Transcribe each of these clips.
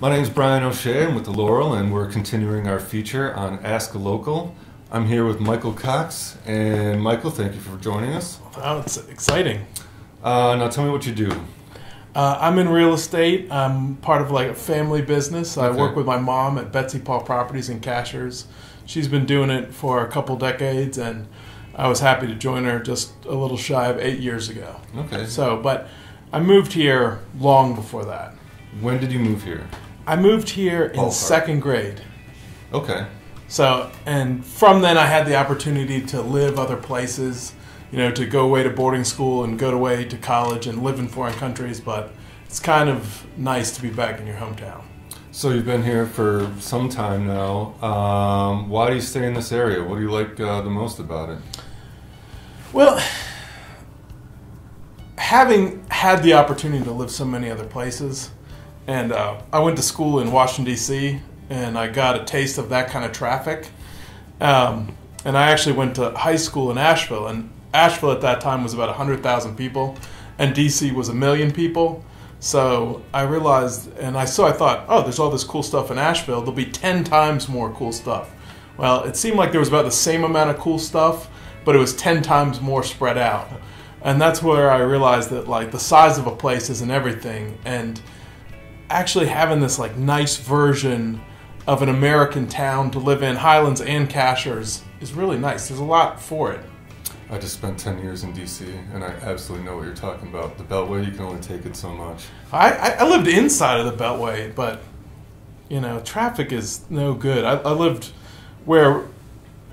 My name is Brian O'Shea. I'm with the Laurel, and we're continuing our feature on Ask a Local. I'm here with Michael Cox, and Michael, thank you for joining us. Oh, it's exciting. Now tell me what you do. I'm in real estate. I'm part of like a family business. I Okay. work with my mom at Betsy Paul Properties and Cashiers. She's been doing it for a couple decades, and I was happy to join her just a little shy of 8 years ago. Okay. But I moved here long before that. When did you move here? I moved here in Ballpark. second grade. Okay. So, and from then I had the opportunity to live other places, to go away to boarding school and go away to college and live in foreign countries, but it's kind of nice to be back in your hometown. So you've been here for some time now. Why do you stay in this area? What do you like the most about it? Well, having had the opportunity to live so many other places, and I went to school in Washington, D.C., and I got a taste of that kind of traffic. And I actually went to high school in Asheville, and Asheville at that time was about 100,000 people, and D.C. was 1 million people. So I realized, and I thought, oh, there's all this cool stuff in Asheville. There'll be 10 times more cool stuff. Well, it seemed like there was about the same amount of cool stuff, but it was 10 times more spread out. And that's where I realized that like the size of a place isn't everything, and actually having this like nice version of an American town to live in, Highlands and Cashiers, is really nice. There's a lot for it. I just spent 10 years in D.C., and I absolutely know what you're talking about. The Beltway, you can only take it so much. I lived inside of the Beltway, but, traffic is no good. I lived where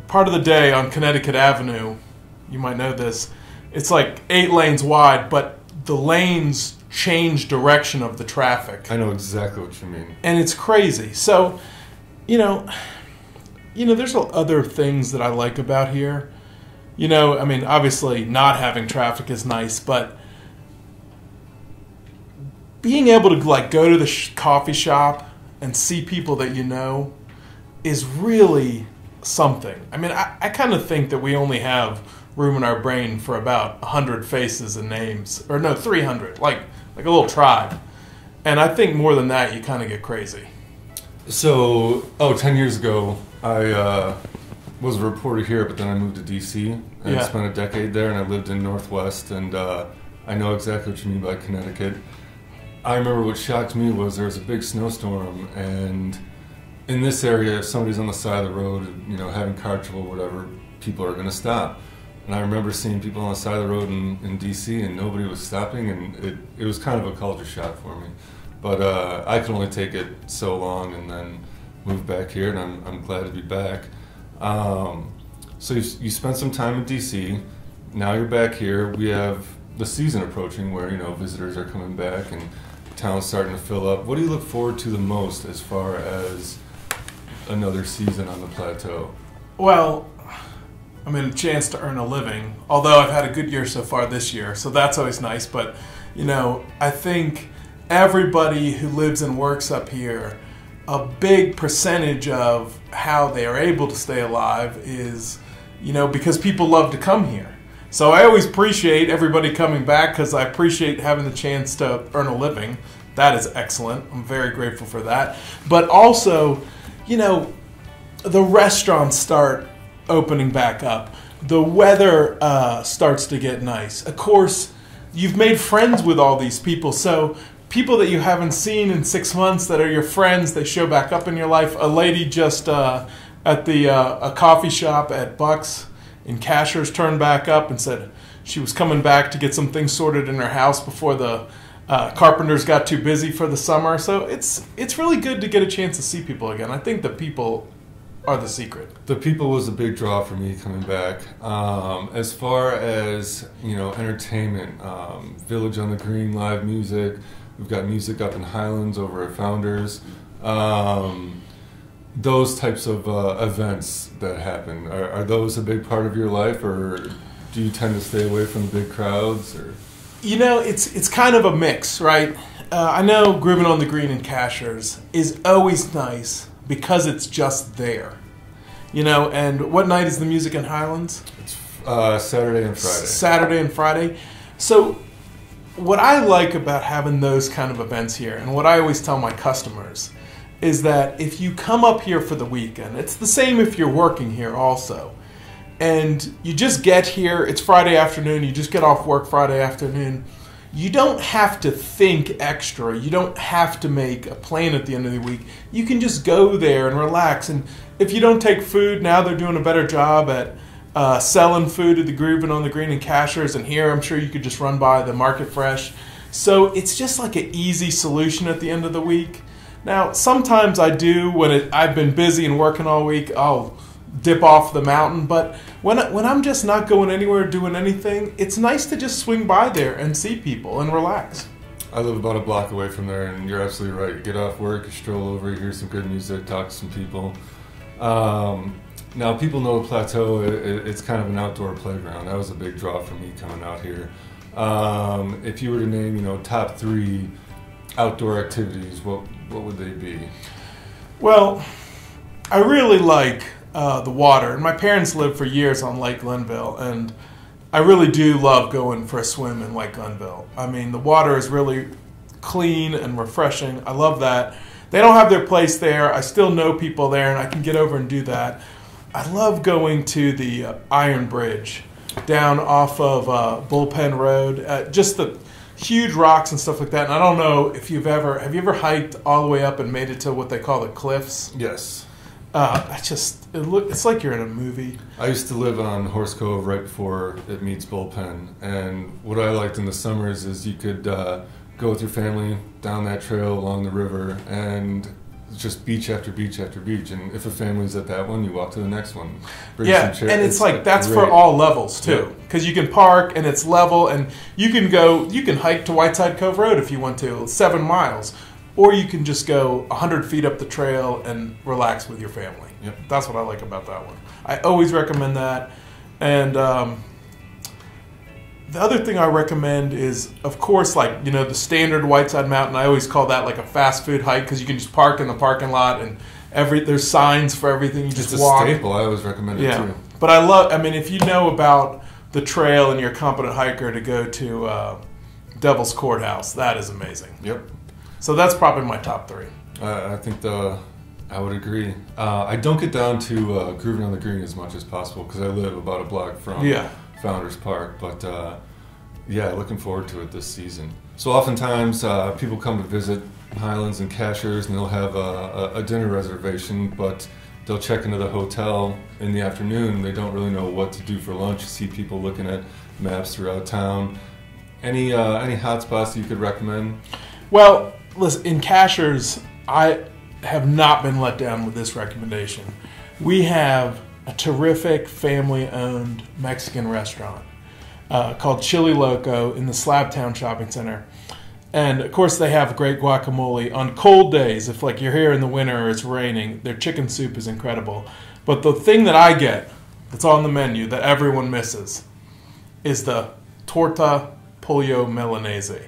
part of the day on Connecticut Avenue, you might know this, it's like 8 lanes wide, but the lanes change direction of the traffic. I know exactly what you mean. And it's crazy. So, there's other things that I like about here. Obviously not having traffic is nice, but being able to go to the coffee shop and see people that you know is really something. I kind of think that we only have room in our brain for about 100 faces and names, or no, 300, like a little tribe. And I think more than that, you kind of get crazy. So, 10 years ago, I was a reporter here, but then I moved to D.C. and spent a decade there, and I lived in Northwest, and I know exactly what you mean by Connecticut. I remember what shocked me was there was a big snowstorm, and in this area, if somebody's on the side of the road, having car trouble or whatever, people are going to stop. And I remember seeing people on the side of the road in D.C. and nobody was stopping, and it was kind of a culture shock for me. But I could only take it so long, and then moved back here, and I'm glad to be back. So you spent some time in D.C., now you're back here. We have the season approaching where, visitors are coming back and town's starting to fill up. What do you look forward to the most as far as another season on the plateau? Well, a chance to earn a living, although I've had a good year so far this year, so that's always nice. But, I think everybody who lives and works up here, a big percentage of how they are able to stay alive is, because people love to come here. So I always appreciate everybody coming back because I appreciate having the chance to earn a living. That is excellent. I'm very grateful for that. But also, the restaurants start opening back up. The weather starts to get nice. Of course, you've made friends with all these people. So people that you haven't seen in 6 months that are your friends, they show back up in your life. A lady just at a coffee shop at Bucks in Cashiers turned back up and said she was coming back to get some things sorted in her house before the carpenters got too busy for the summer. So it's really good to get a chance to see people again. I think the people are the secret. The people was a big draw for me coming back. As far as, entertainment, Village on the Green, live music. We've got music up in Highlands over at Founders. Those types of events that happen, are those a big part of your life, or do you tend to stay away from the big crowds? Or it's kind of a mix, right? I know Groovin' on the Green and Cashiers is always nice because it's just there. And what night is the music in Highlands? It's Saturday and Friday. Saturday and Friday. So what I like about having those kind of events here, and what I always tell my customers, is that if you come up here for the weekend, it's the same if you're working here also. And you just get here, it's Friday afternoon, you just get off work Friday afternoon. You don't have to think extra. You don't have to make a plan at the end of the week. You can just go there and relax. And if you don't take food, now they're doing a better job at selling food at the Groove and on the Green and Cashiers. And here, I'm sure you could just run by the Market Fresh. So it's just like an easy solution at the end of the week. Now, sometimes I do, when I've been busy and working all week, I'll dip off the mountain, but when I'm just not going anywhere doing anything, it's nice to just swing by there and see people and relax. I live about a block away from there, and you're absolutely right. You get off work, you stroll over, you hear some good music, talk to some people. Now, people know Plateau, it's kind of an outdoor playground. That was a big draw for me coming out here. If you were to name, top 3 outdoor activities, what would they be? Well, I really like the water. And my parents lived for years on Lake Glenville, and I really do love going for a swim in Lake Glenville. I mean, the water is really clean and refreshing. I love that. They don't have their place there. I still know people there, and I can get over and do that. I love going to the Iron Bridge down off of Bullpen Road. Just the huge rocks and stuff like that. And I don't know if have you ever hiked all the way up and made it to what they call the cliffs? Yes. It's like you're in a movie. I used to live on Horse Cove right before it meets Bullpen, and what I liked in the summers is you could go with your family down that trail along the river, and just beach after beach after beach. And if a family's at that one, you walk to the next one. Yeah, and it's like that's great. For all levels too, because you can park and it's level, and you can hike to Whiteside Cove Road if you want to, 7 miles. Or you can just go 100 feet up the trail and relax with your family. Yep. That's what I like about that one. I always recommend that. And the other thing I recommend is, of course, the standard Whiteside Mountain. I always call that like a fast food hike because you can just park in the parking lot and there's signs for everything. You just walk. It's a staple. I always recommend it too. But if you know about the trail and you're a competent hiker, to go to Devil's Courthouse, that is amazing. Yep. So that's probably my top 3. I think I would agree. I don't get down to Grooving on the Green as much as possible because I live about a block from Founders Park. But looking forward to it this season. So oftentimes people come to visit Highlands and Cashiers, and they'll have a dinner reservation, but they'll check into the hotel in the afternoon. They don't really know what to do for lunch. You see people looking at maps throughout town. Any hot spots you could recommend? Well, listen, in Cashiers, I have not been let down with this recommendation. We have a terrific family-owned Mexican restaurant called Chili Loco in the Slabtown Shopping Center. And, of course, they have great guacamole. On cold days, if you're here in the winter or it's raining, their chicken soup is incredible. But the thing that I get that's on the menu that everyone misses is the torta pollo milanese,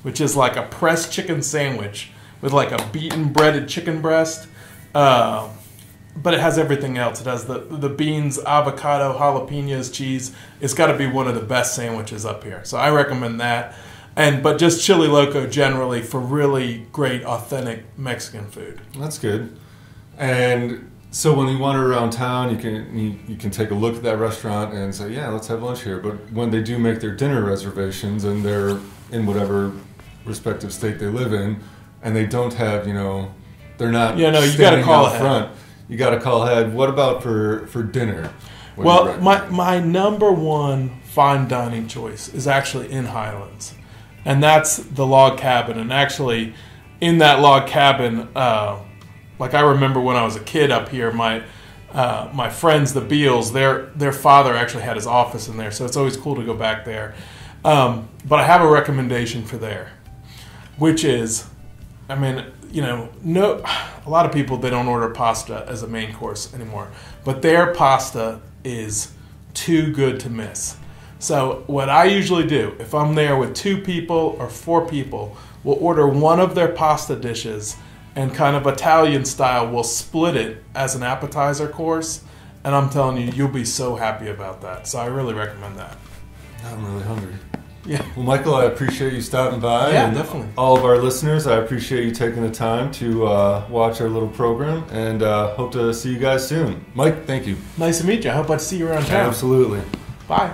which is like a pressed chicken sandwich with like a beaten breaded chicken breast. But it has everything else. It has the beans, avocado, jalapenos, cheese. It's got to be one of the best sandwiches up here. So I recommend that. But just Chili Loco generally for really great, authentic Mexican food. That's good. And so when you wander around town, you can take a look at that restaurant and say, yeah, let's have lunch here. But when they do make their dinner reservations and they're in whatever respective state they live in, and they don't have, they're not you got to call out front. You got to call ahead. What about for dinner? Well, my number one fine dining choice is actually in Highlands, and that's the log cabin. And actually, in that log cabin, I remember when I was a kid up here, my friends, the Beals, their father actually had his office in there, so it's always cool to go back there. But I have a recommendation for there, which is, a lot of people, they don't order pasta as a main course anymore, but their pasta is too good to miss. So what I usually do, if I'm there with 2 people or 4 people, we'll order one of their pasta dishes and kind of Italian style, we'll split it as an appetizer course. And I'm telling you, you'll be so happy about that. So I really recommend that. I'm really hungry. Yeah. Well, Michael, I appreciate you stopping by. Yeah, and definitely. All of our listeners, I appreciate you taking the time to watch our little program, and hope to see you guys soon. Mike, thank you. Nice to meet you. I hope I see you around town. Absolutely. Bye.